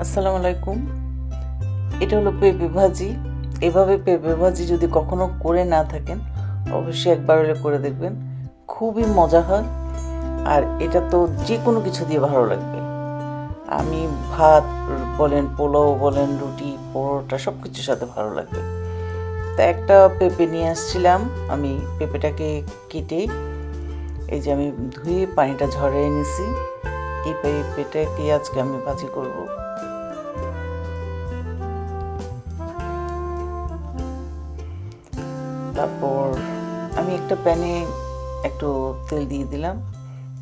আসসালামু আলাইকুম। এটা হলো পেঁপে ভাজি। এভাবে পেঁপে ভাজি যদি কখনো করে না থাকেন অবশ্যই একবার হলে করে দেখবেন, খুবই মজা হয়। আর এটা তো যে কোনো কিছু দিয়ে ভালো লাগবে। আমি ভাত বলেন, পোলাও বলেন, রুটি, পরোটা সব কিছুর সাথে ভালো লাগবে। তা একটা পেঁপে নিয়ে আসছিলাম, আমি পেঁপেটাকে কেটে এই যে আমি ধুয়ে পানিটা ঝরিয়ে নিছি। এই পেঁপেটাকে আজকে আমি ভাজি করব। তারপর আমি একটা প্যানে একটু তেল দিয়ে দিলাম।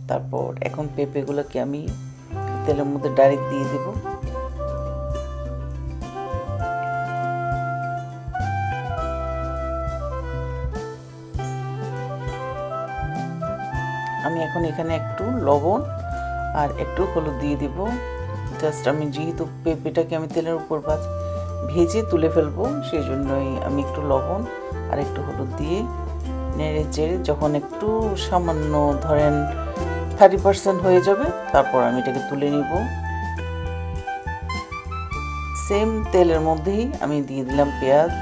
তারপর এখন পেঁপেগুলোকে আমি তেলের মধ্যে ডাইরেক্ট দিয়ে দেব। আমি এখন এখানে একটু লবণ আর একটু হলুদ দিয়ে দিব। জাস্ট আমি যেহেতু পেঁপেটাকে আমি তেলের উপর ভেজে তুলে ফেলবো, সেই জন্যই আমি একটু লবণ আর একটু হলুদ দিয়ে নেড়ে চেড়ে যখন একটু সামান্য ধরেন 30% হয়ে যাবে, তারপর আমি এটাকে তুলে নিব। সেম তেলের মধ্যেই আমি দিয়ে দিলাম পেঁয়াজ।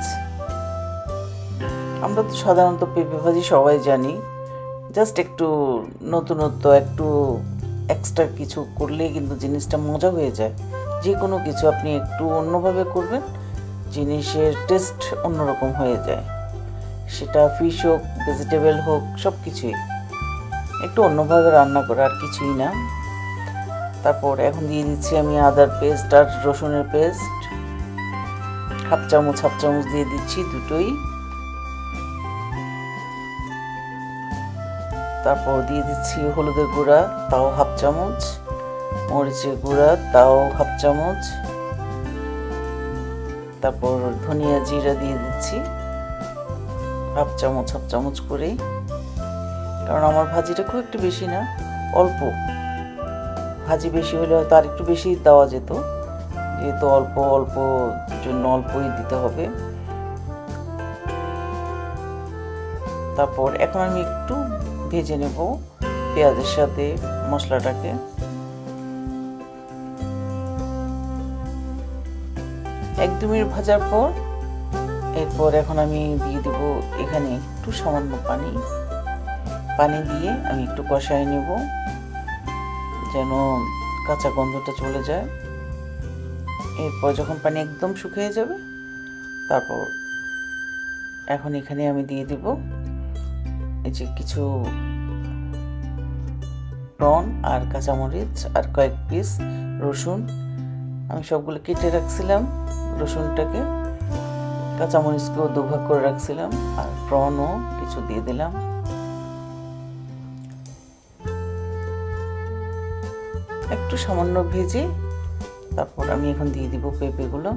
আমরা তো সাধারণত পেঁপে ভাজি সবাই জানি, জাস্ট একটু নতুনত্ব, একটু এক্সট্রা কিছু করলেই কিন্তু জিনিসটা মজা হয়ে যায়। যে কোনো কিছু আপনি একটু অন্যভাবে করবেন, জিনিসের টেস্ট অন্যরকম হয়ে যায়। সেটা ফিশ হোক, ভেজিটেবল হোক, সব কিছুই একটু অন্যভাবে রান্না করে, আর কিছুই না। তারপর এখন দিয়ে দিচ্ছি আমি আদার পেস্ট আর রসুনের পেস্ট, হাফ চামচ দিয়ে দিচ্ছি, দুটোই। তারপর দিয়ে দিচ্ছি হলুদের গুঁড়া, তাও হাফ চামচ, মরিচের গুঁড়া, তাও হাফ চামচ। তারপর ধনিয়া জিরা দিয়ে দিচ্ছি হাফ চামচ করে, কারণ আমার ভাজিটা খুব একটু বেশি না, অল্প। ভাজি বেশি হলে হয়তো আর একটু বেশি দেওয়া যেত, যেহেতু অল্প অল্প জন্য অল্পই দিতে হবে। তারপর এখন আমি একটু ভেজে নেব পেঁয়াজের সাথে মশলাটাকে। এক দু মিনিট ভাজার পর এরপর এখন আমি দিয়ে দেব এখানে একটু সামান্য পানি দিয়ে আমি একটু কষায় নেব, যেন কাঁচা গন্ধটা চলে যায়। এরপর যখন পানি একদম শুকিয়ে যাবে, তারপর এখন এখানে আমি দিয়ে দেব এই যে কিছু প্রন আর কাঁচামরিচ আর কয়েক পিস রসুন। আমি সবগুলো কেটে রাখছিলাম, রসুনটাকে, কাঁচামরিচকেও দুভাগ করে রাখছিলাম, আর প্রনও কিছু দিয়ে দিলাম। একটু সামান্য ভেজে তারপর আমি এখন দিয়ে দিব পেঁপেগুলো।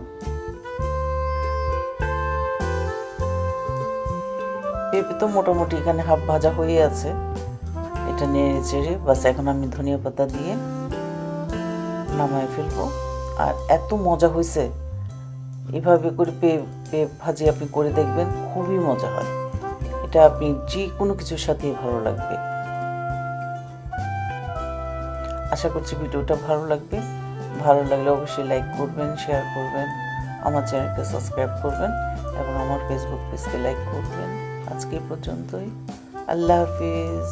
পেঁপে তো মোটামুটি এখানে হাফ ভাজা হয়ে আছে, এটা নেড়ে চেড়ে বাস এখন আমি ধনিয়া পাতা দিয়ে নামায় ফেলবো। আর এত মজা হয়েছে, এভাবে করে পেঁপে ভাজি আপনি করে দেখবেন, খুবই মজা হয়। এটা আপনি যে কোনো কিছুর সাথেই ভালো লাগবে। আশা করছি ভিডিওটা ভালো লাগবে। ভালো লাগলে অবশ্যই লাইক করবেন, শেয়ার করবেন, আমার চ্যানেলকে সাবস্ক্রাইব করবেন এবং আমার ফেসবুক পেজকে লাইক করবেন। আজকে পর্যন্তই। আল্লাহ হাফিজ।